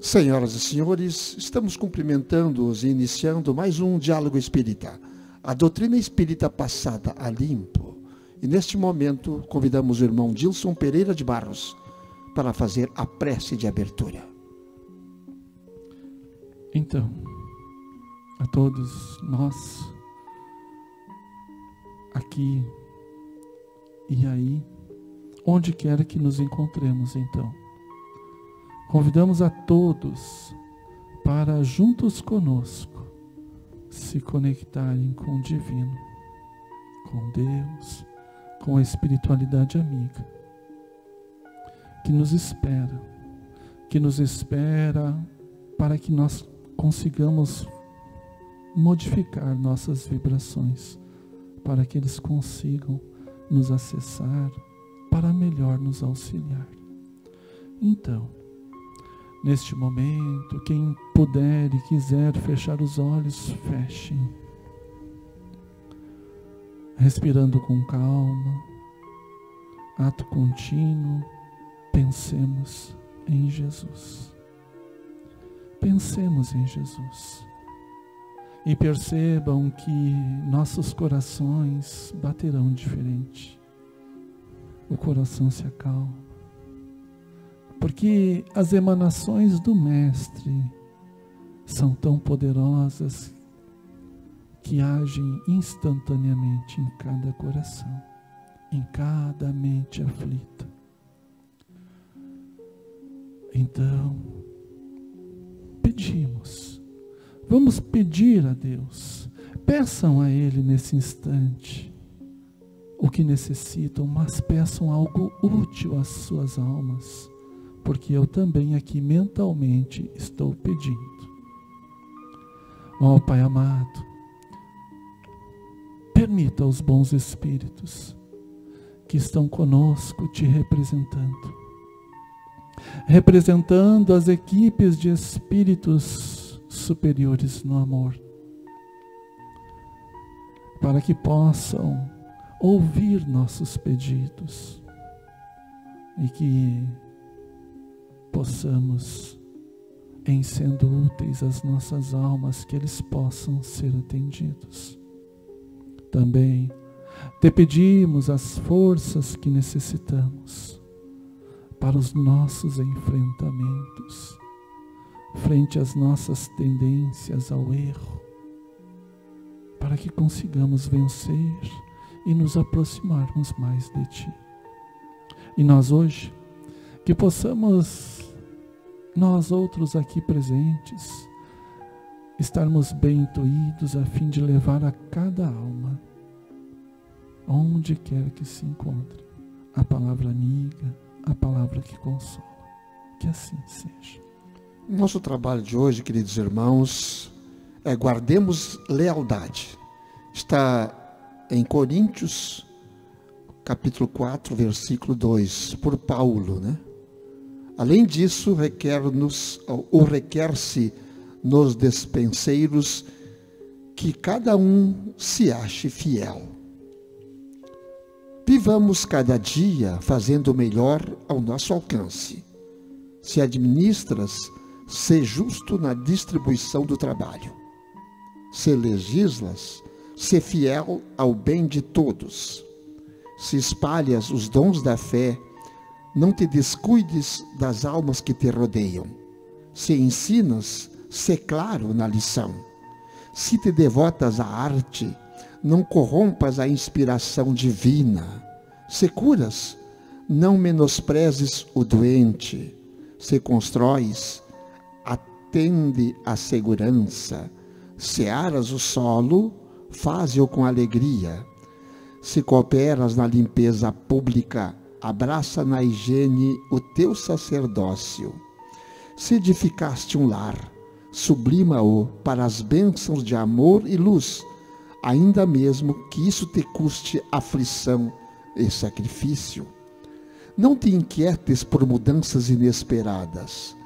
Senhoras e senhores, estamos cumprimentando-os e iniciando mais um Diálogo Espírita, a doutrina espírita passada a limpo. E neste momento convidamos o irmão Dilson Pereira de Barros para fazer a prece de abertura. Então, a todos nós, aqui e aí, onde quer que nos encontremos, então, convidamos a todos para, juntos conosco, se conectarem com o divino, com Deus, com a espiritualidade amiga, que nos espera para que nós consigamos modificar nossas vibrações, para que eles consigam nos acessar, para melhor nos auxiliar. Então, neste momento, quem puder e quiser fechar os olhos, fechem. Respirando com calma, ato contínuo, pensemos em Jesus. Pensemos em Jesus. E percebam que nossos corações baterão diferente. O coração se acalma. Porque as emanações do Mestre são tão poderosas que agem instantaneamente em cada coração, em cada mente aflita. Então, vamos pedir a Deus, peçam a Ele nesse instante o que necessitam, mas peçam algo útil às suas almas, porque eu também aqui mentalmente estou pedindo. Ó Pai amado, permita aos bons espíritos que estão conosco te representando as equipes de espíritos superiores no amor, para que possam ouvir nossos pedidos e que possamos, em sendo úteis às nossas almas, que eles possam ser atendidos. Também te pedimos as forças que necessitamos para os nossos enfrentamentos, frente às nossas tendências ao erro, para que consigamos vencer e nos aproximarmos mais de Ti. E nós hoje, que possamos, nós outros aqui presentes, estarmos bem intuídos a fim de levar a cada alma, onde quer que se encontre, a palavra amiga, a palavra que consola. Que assim seja. Nosso trabalho de hoje, queridos irmãos, é guardemos lealdade. Está em Coríntios, capítulo 4, versículo 2, por Paulo, né? Além disso, requer-se nos despenseiros que cada um se ache fiel. Vivamos cada dia fazendo o melhor ao nosso alcance. Se administras, sê justo na distribuição do trabalho. Se legislas, sê fiel ao bem de todos. Se espalhas os dons da fé, não te descuides das almas que te rodeiam. Se ensinas, sê claro na lição. Se te devotas à arte, não corrompas a inspiração divina. Se curas, não menosprezes o doente. Se constróis, atende à segurança. Se aras o solo, faze-o com alegria. Se cooperas na limpeza pública, abraça na higiene o teu sacerdócio. Se edificaste um lar, sublima-o para as bênçãos de amor e luz, ainda mesmo que isso te custe aflição e sacrifício. Não te inquietes por mudanças inesperadas,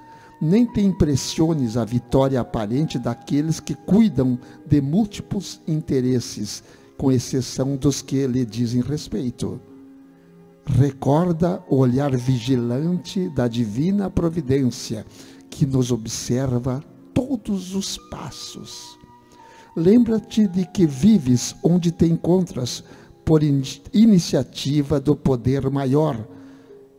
nem te impressiones a vitória aparente daqueles que cuidam de múltiplos interesses, com exceção dos que lhe dizem respeito. recorda o olhar vigilante da divina providência que nos observa todos os passos. Lembra-te de que vives onde te encontras por iniciativa do poder maior,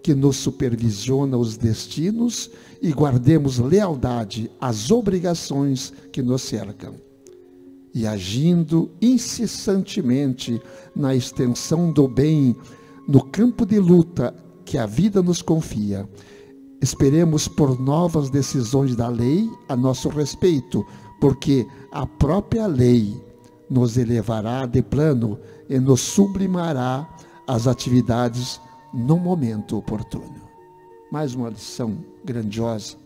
que nos supervisiona os destinos, e guardemos lealdade às obrigações que nos cercam. E agindo incessantemente na extensão do bem, no campo de luta que a vida nos confia, esperemos por novas decisões da lei a nosso respeito, porque a própria lei nos elevará de plano e nos sublimará as atividades no momento oportuno. Mais uma lição grandiosa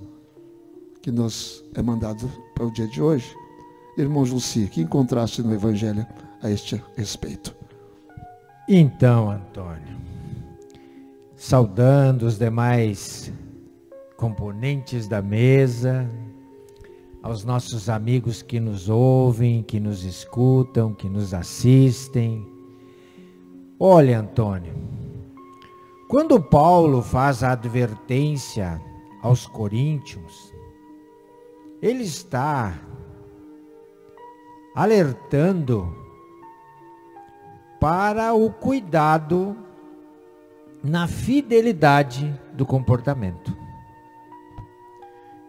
que nos é mandado para o dia de hoje. Irmão Jussi, que encontraste no Evangelho a este respeito? Então, Antônio, saudando os demais componentes da mesa, aos nossos amigos que nos ouvem, que nos escutam, que nos assistem. Olha, Antônio, quando Paulo faz a advertência aos coríntios, ele está alertando para o cuidado na fidelidade do comportamento.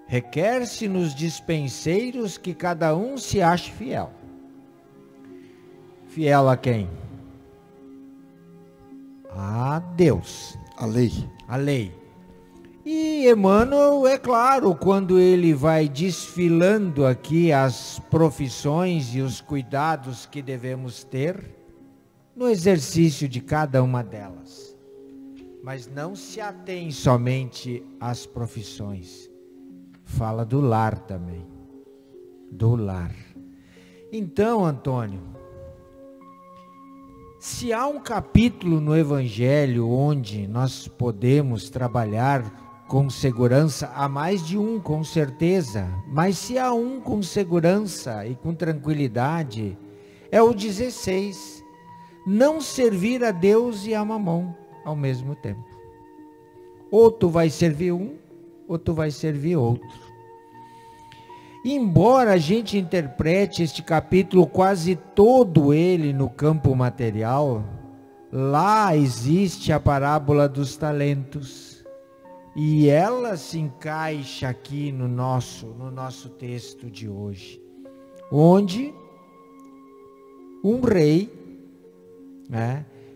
Requer-se nos dispenseiros que cada um se ache fiel. Fiel a quem? A Deus. A lei. A lei. E Emmanuel, é claro, quando ele vai desfilando aqui as profissões e os cuidados que devemos ter no exercício de cada uma delas. Mas não se atém somente às profissões. Fala do lar também. Do lar. Então, Antônio, se há um capítulo no Evangelho onde nós podemos trabalhar com segurança, há mais de um com certeza, mas se há um com segurança e com tranquilidade, é o 16. Não servir a Deus e a Mamon ao mesmo tempo. Ou tu vai servir um, ou tu vai servir outro. Embora a gente interprete este capítulo quase todo ele no campo material, lá existe a parábola dos talentos, e ela se encaixa aqui no nosso texto de hoje, onde um rei,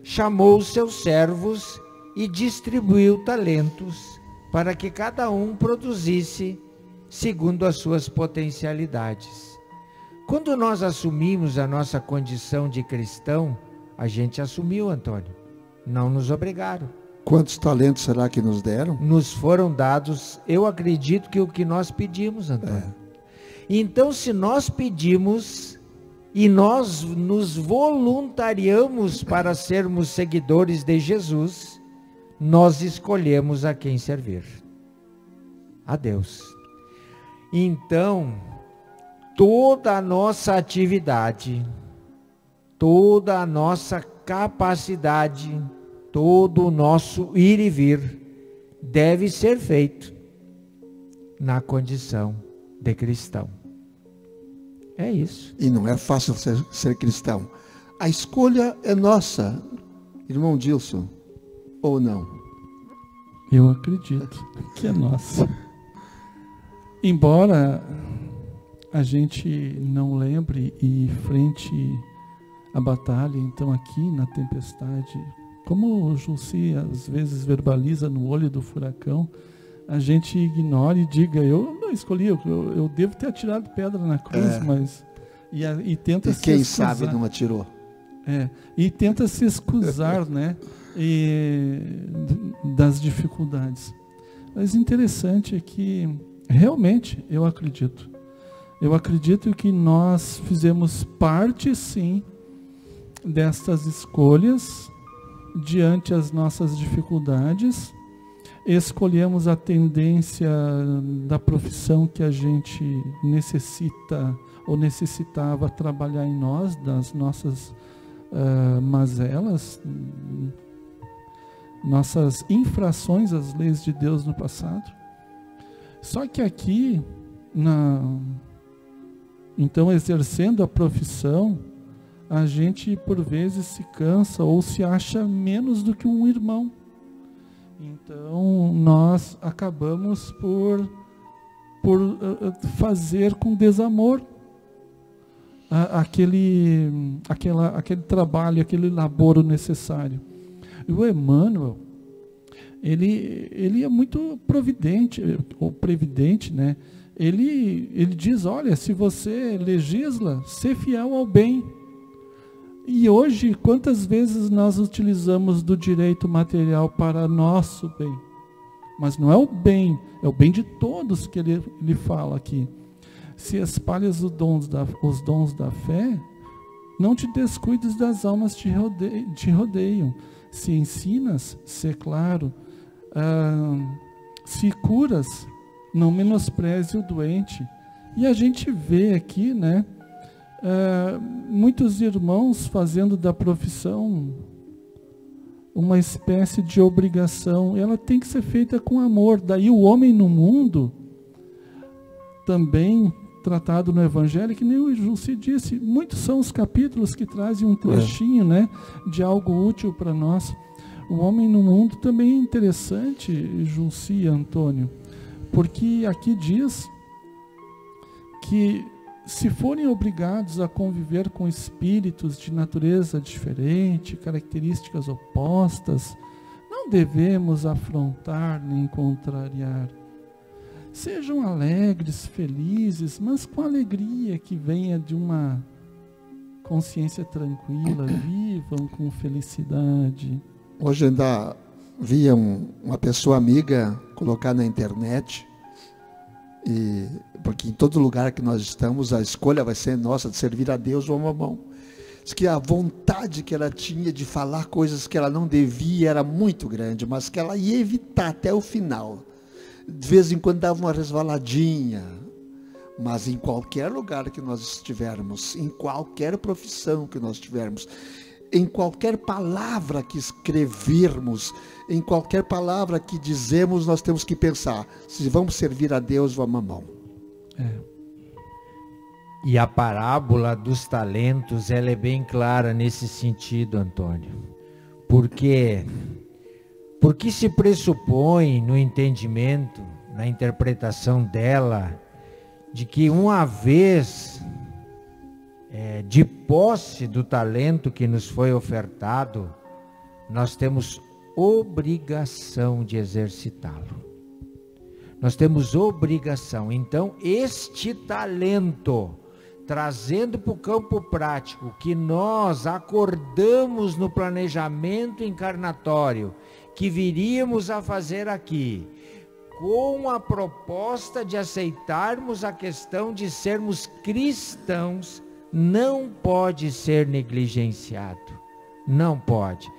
chamou os seus servos e distribuiu talentos para que cada um produzisse segundo as suas potencialidades. Quando nós assumimos a nossa condição de cristão, a gente assumiu, Antônio, não nos obrigaram. Quantos talentos será que nos deram? Nos foram dados, eu acredito que o que nós pedimos, Antônio. Então, se nós pedimos e nós nos voluntariamos para sermos seguidores de Jesus, nós escolhemos a quem servir. A Deus. Então, toda a nossa atividade, toda a nossa capacidade, todo o nosso ir e vir deve ser feito na condição de cristão. É isso. E não é fácil ser cristão. A escolha é nossa, irmão Dilson, ou não? Eu acredito que é nossa. Embora a gente não lembre e frente à batalha, então aqui na tempestade, como o Jussi às vezes verbaliza no olho do furacão, a gente ignora e diga, eu não escolhi, eu devo ter atirado pedra na cruz, mas... E tenta se quem excusar. sabe não atirou. E tenta se excusar, né? Das dificuldades. Mas interessante é que, realmente, eu acredito que nós fizemos parte, sim, destas escolhas, diante as nossas dificuldades, escolhemos a tendência da profissão que a gente necessita ou necessitava trabalhar em nós, das nossas mazelas, nossas infrações às leis de Deus no passado. Só que aqui, então, exercendo a profissão, a gente por vezes se cansa ou se acha menos do que um irmão. Então nós acabamos por fazer com desamor aquele trabalho, aquele laboro necessário. E o Emmanuel, ele é muito providente, ou previdente, né? Ele diz, olha, se você legisla, ser fiel ao bem. E hoje, quantas vezes nós utilizamos do direito material para nosso bem? Mas não é o bem, é o bem de todos que ele fala aqui. Se espalhas os dons da fé, não te descuides das almas que te rodeiam. Se ensinas, ser claro. Se curas, não menospreze o doente. E a gente vê aqui, né, muitos irmãos fazendo da profissão uma espécie de obrigação. Ela tem que ser feita com amor. Daí o homem no mundo, também tratado no Evangelho, que nem o Jussi disse, muitos são os capítulos que trazem um trechinho, né, de algo útil para nós. O homem no mundo também é interessante, Jussi e Antônio, porque aqui diz que se forem obrigados a conviver com espíritos de natureza diferente, características opostas, não devemos afrontar nem contrariar. Sejam alegres, felizes, mas com alegria que venha de uma consciência tranquila, vivam com felicidade. Hoje ainda via uma pessoa amiga colocar na internet, porque em todo lugar que nós estamos, a escolha vai ser nossa de servir a Deus ou a mamão. Diz que a vontade que ela tinha de falar coisas que ela não devia era muito grande, mas que ela ia evitar até o final. De vez em quando dava uma resvaladinha, mas em qualquer lugar que nós estivermos, em qualquer profissão que nós tivermos, em qualquer palavra que escrevermos, em qualquer palavra que dizemos, nós temos que pensar se vamos servir a Deus ou a mamão. E a parábola dos talentos, ela é bem clara nesse sentido, Antônio. Porque se pressupõe no entendimento, na interpretação dela, de que uma vez de posse do talento que nos foi ofertado, nós temos obrigação de exercitá-lo. Nós temos obrigação. Então, este talento, trazendo para o campo prático, que nós acordamos no planejamento encarnatório, que viríamos a fazer aqui, com a proposta de aceitarmos a questão de sermos cristãos, não pode ser negligenciado. Não pode.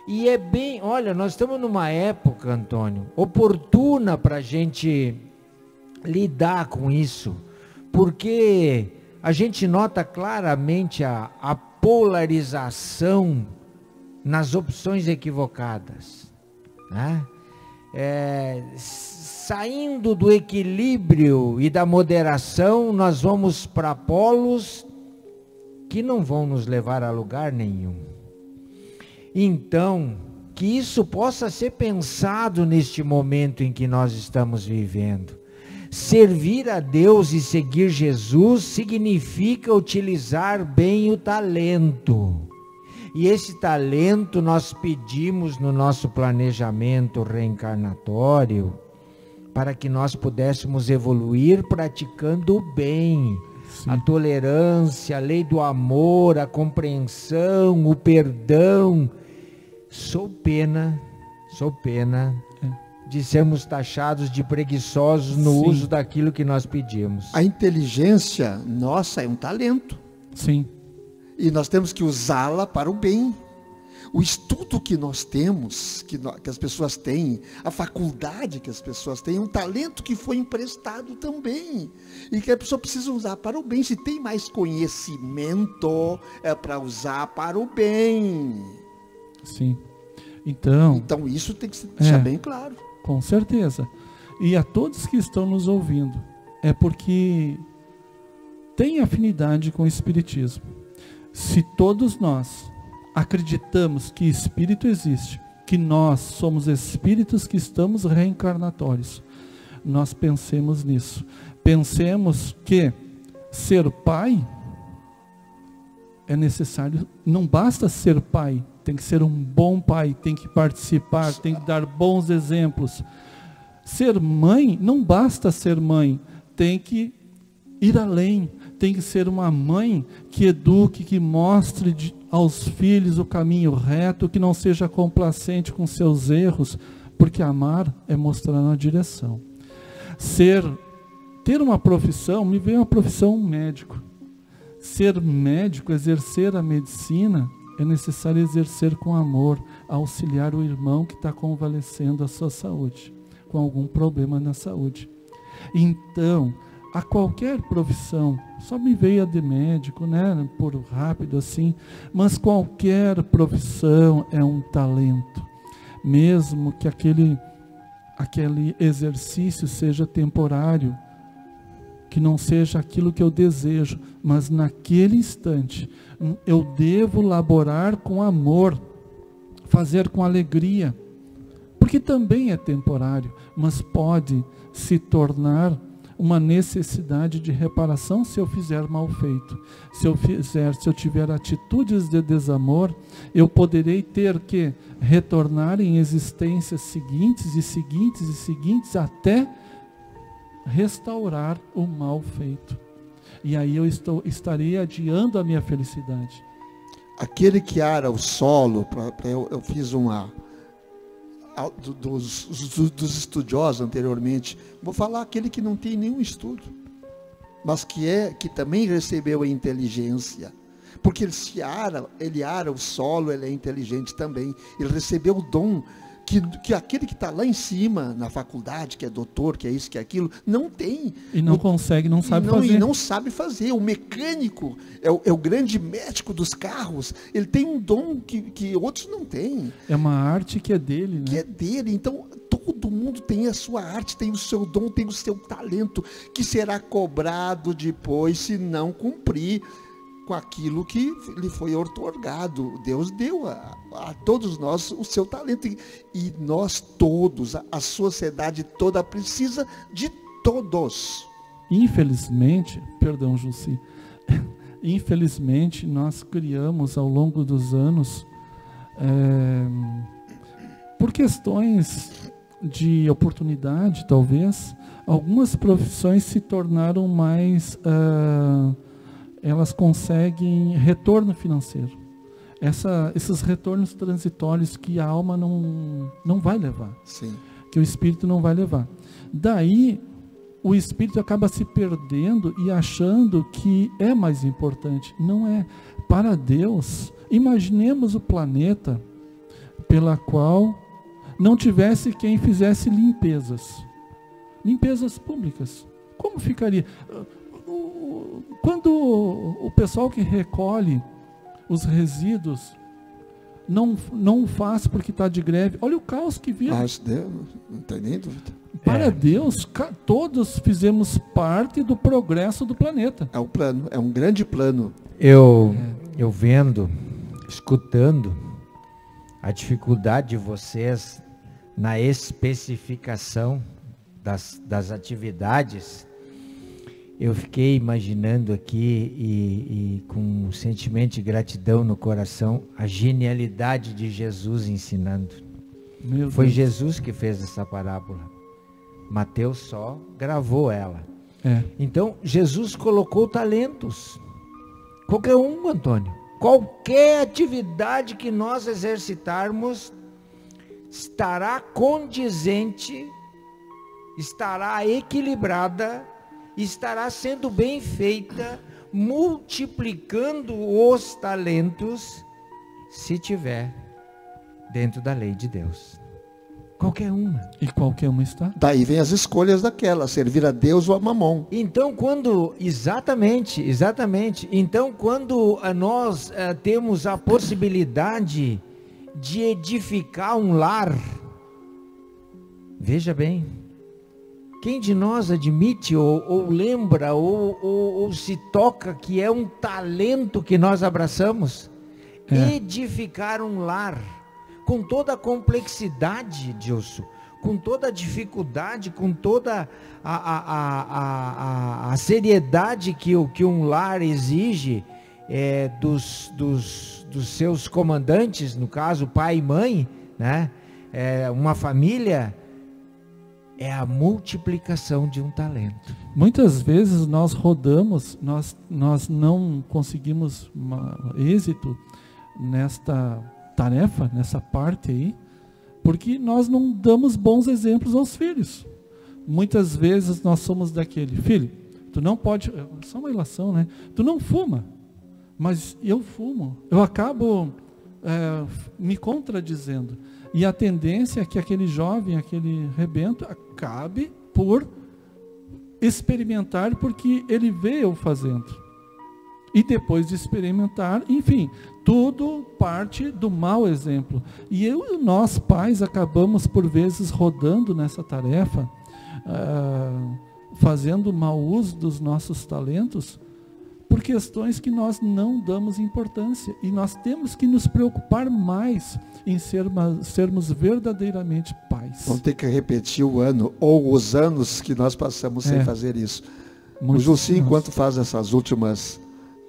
E é bem, olha, nós estamos numa época, Antônio, oportuna para a gente lidar com isso, porque a gente nota claramente a polarização nas opções equivocadas, né? Saindo do equilíbrio e da moderação, nós vamos para polos que não vão nos levar a lugar nenhum. Então, que isso possa ser pensado neste momento em que nós estamos vivendo. Servir a Deus e seguir Jesus significa utilizar bem o talento. E esse talento nós pedimos no nosso planejamento reencarnatório para que nós pudéssemos evoluir praticando o bem. Sim. A tolerância, a lei do amor, a compreensão, o perdão. Sou pena de sermos taxados de preguiçosos no Sim. uso daquilo que nós pedimos. A inteligência nossa é um talento. Sim. E nós temos que usá-la para o bem. O estudo que nós temos, que as pessoas têm, a faculdade que as pessoas têm, é um talento que foi emprestado também. E que a pessoa precisa usar para o bem. Se tem mais conhecimento, é para usar para o bem. Sim. Então isso tem que se deixar bem claro. Com certeza. E a todos que estão nos ouvindo, é porque tem afinidade com o Espiritismo. Se todos nós acreditamos que Espírito existe, que nós somos espíritos que estamos reencarnatórios, nós pensemos nisso. Pensemos que ser pai é necessário, não basta ser pai, tem que ser um bom pai, tem que participar, tem que dar bons exemplos. Ser mãe, não basta ser mãe, tem que ir além, tem que ser uma mãe que eduque, que mostre aos filhos o caminho reto, que não seja complacente com seus erros, porque amar é mostrar na direção. Ter uma profissão, me veio uma profissão médico. Ser médico, exercer a medicina, é necessário exercer com amor, auxiliar o irmão que está convalescendo a sua saúde, com algum problema na saúde. Então, a qualquer profissão, só me veio a de médico, né, por rápido assim, mas qualquer profissão é um talento, mesmo que aquele exercício seja temporário, que não seja aquilo que eu desejo, mas naquele instante eu devo laborar com amor, fazer com alegria, porque também é temporário, mas pode se tornar uma necessidade de reparação se eu fizer mal feito. Se eu tiver atitudes de desamor, eu poderei ter que retornar em existências seguintes e seguintes e seguintes até restaurar o mal feito. E aí eu estarei adiando a minha felicidade. Aquele que ara o solo, eu fiz uma dos estudiosos anteriormente, vou falar aquele que não tem nenhum estudo, mas que também recebeu a inteligência, porque ele ara o solo, ele é inteligente também, ele recebeu o dom que aquele que está lá em cima, na faculdade, que é doutor, que é isso, que é aquilo, não tem. E não consegue, não sabe fazer. E não sabe fazer. O mecânico é o grande médico dos carros, ele tem um dom que outros não têm. É uma arte que é dele, né? Que é dele. Então, todo mundo tem a sua arte, tem o seu dom, tem o seu talento, que será cobrado depois se não cumprir com aquilo que lhe foi outorgado. Deus deu a todos nós o seu talento. E nós todos, a sociedade toda precisa de todos. Infelizmente, perdão, Jussi, infelizmente nós criamos ao longo dos anos, por questões de oportunidade talvez, algumas profissões se tornaram mais... elas conseguem retorno financeiro. Esses retornos transitórios que a alma não vai levar. Sim. Que o espírito não vai levar. Daí, o espírito acaba se perdendo e achando que é mais importante. Não é. Para Deus, imaginemos o planeta pela qual não tivesse quem fizesse limpezas públicas. Como ficaria? Quando o pessoal que recolhe os resíduos não faz porque está de greve, olha o caos que vira. Mas Deus, não tem nem dúvida. Para Deus, todos fizemos parte do progresso do planeta. É um plano, é um grande plano. Eu vendo, escutando a dificuldade de vocês na especificação das atividades, eu fiquei imaginando aqui e com um sentimento de gratidão no coração, a genialidade de Jesus ensinando. Foi Jesus que fez essa parábola. Mateus só gravou ela. Então, Jesus colocou talentos. Qualquer um, Antônio. Qualquer atividade que nós exercitarmos estará condizente, estará equilibrada, estará sendo bem feita, multiplicando os talentos, se tiver dentro da lei de Deus. Qualquer uma. E qualquer uma está? Daí vem as escolhas daquela, servir a Deus ou a Mamon. Então, exatamente. Então, quando nós temos a possibilidade de edificar um lar. Veja bem, quem de nós admite ou lembra ou se toca que é um talento que nós abraçamos? Edificar um lar, com toda a complexidade, Dilson, com toda a dificuldade, com toda a seriedade que um lar exige dos seus comandantes, no caso pai e mãe, né? Uma família é a multiplicação de um talento. Muitas vezes nós rodamos, nós não conseguimos êxito nesta tarefa, nessa parte aí, porque nós não damos bons exemplos aos filhos. Muitas vezes nós somos daquele, filho, tu não pode, só uma ilação, né? Tu não fuma, mas eu fumo. Eu acabo me contradizendo. E a tendência é que aquele jovem, aquele rebento, acabe por experimentar, porque ele vê eu fazendo. E depois de experimentar, enfim, tudo parte do mau exemplo. E nós pais acabamos por vezes rodando nessa tarefa, fazendo mau uso dos nossos talentos, por questões que nós não damos importância. E nós temos que nos preocupar mais em sermos verdadeiramente pais. Vamos ter que repetir o ano, ou os anos que nós passamos sem fazer isso. O Jucinho, enquanto faz essas últimas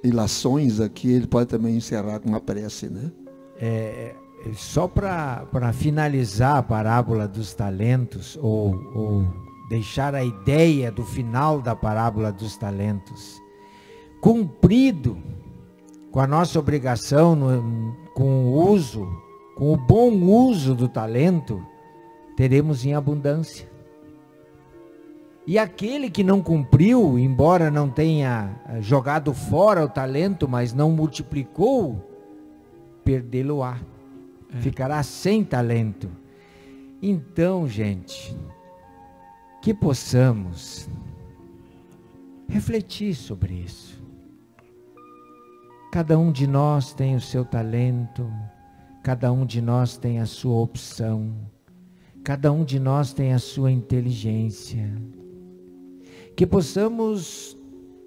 ilações aqui, ele pode também encerrar com uma prece, né? Só para finalizar a parábola dos talentos, ou deixar a ideia do final da parábola dos talentos, cumprido com a nossa obrigação, com o bom uso do talento, teremos em abundância. E aquele que não cumpriu, embora não tenha jogado fora o talento, mas não multiplicou, perdê-lo-á. Ficará sem talento. Então, gente, que possamos refletir sobre isso. Cada um de nós tem o seu talento, cada um de nós tem a sua opção, cada um de nós tem a sua inteligência. Que possamos,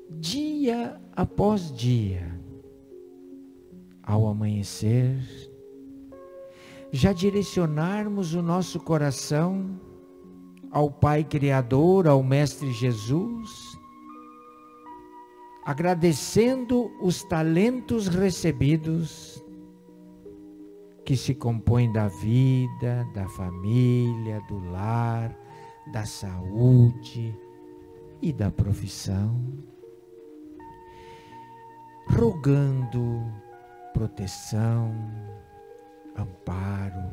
dia após dia, ao amanhecer, já direcionarmos o nosso coração ao Pai Criador, ao Mestre Jesus, agradecendo os talentos recebidos, que se compõem da vida, da família, do lar, da saúde e da profissão, rogando proteção, amparo,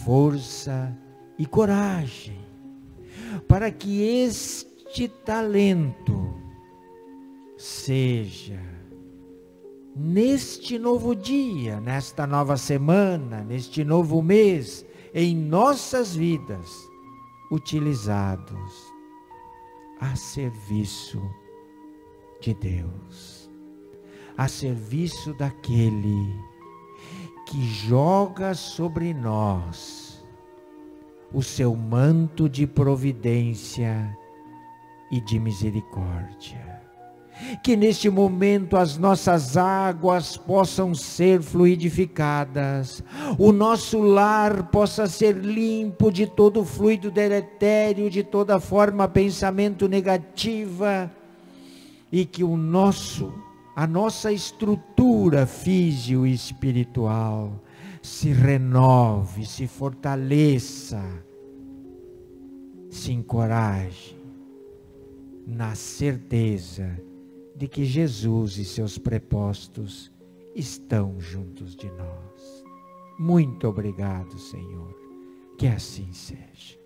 força e coragem, para que este talento seja, neste novo dia, nesta nova semana, neste novo mês, em nossas vidas, utilizados a serviço de Deus, a serviço daquele que joga sobre nós o seu manto de providência e de misericórdia. Que neste momento as nossas águas possam ser fluidificadas, o nosso lar possa ser limpo de todo fluido deletério, de toda forma pensamento negativa, e que a nossa estrutura física e espiritual se renove, se fortaleça, se encoraje na certeza de que Jesus e seus prepostos estão juntos de nós. Muito obrigado, Senhor. Que assim seja.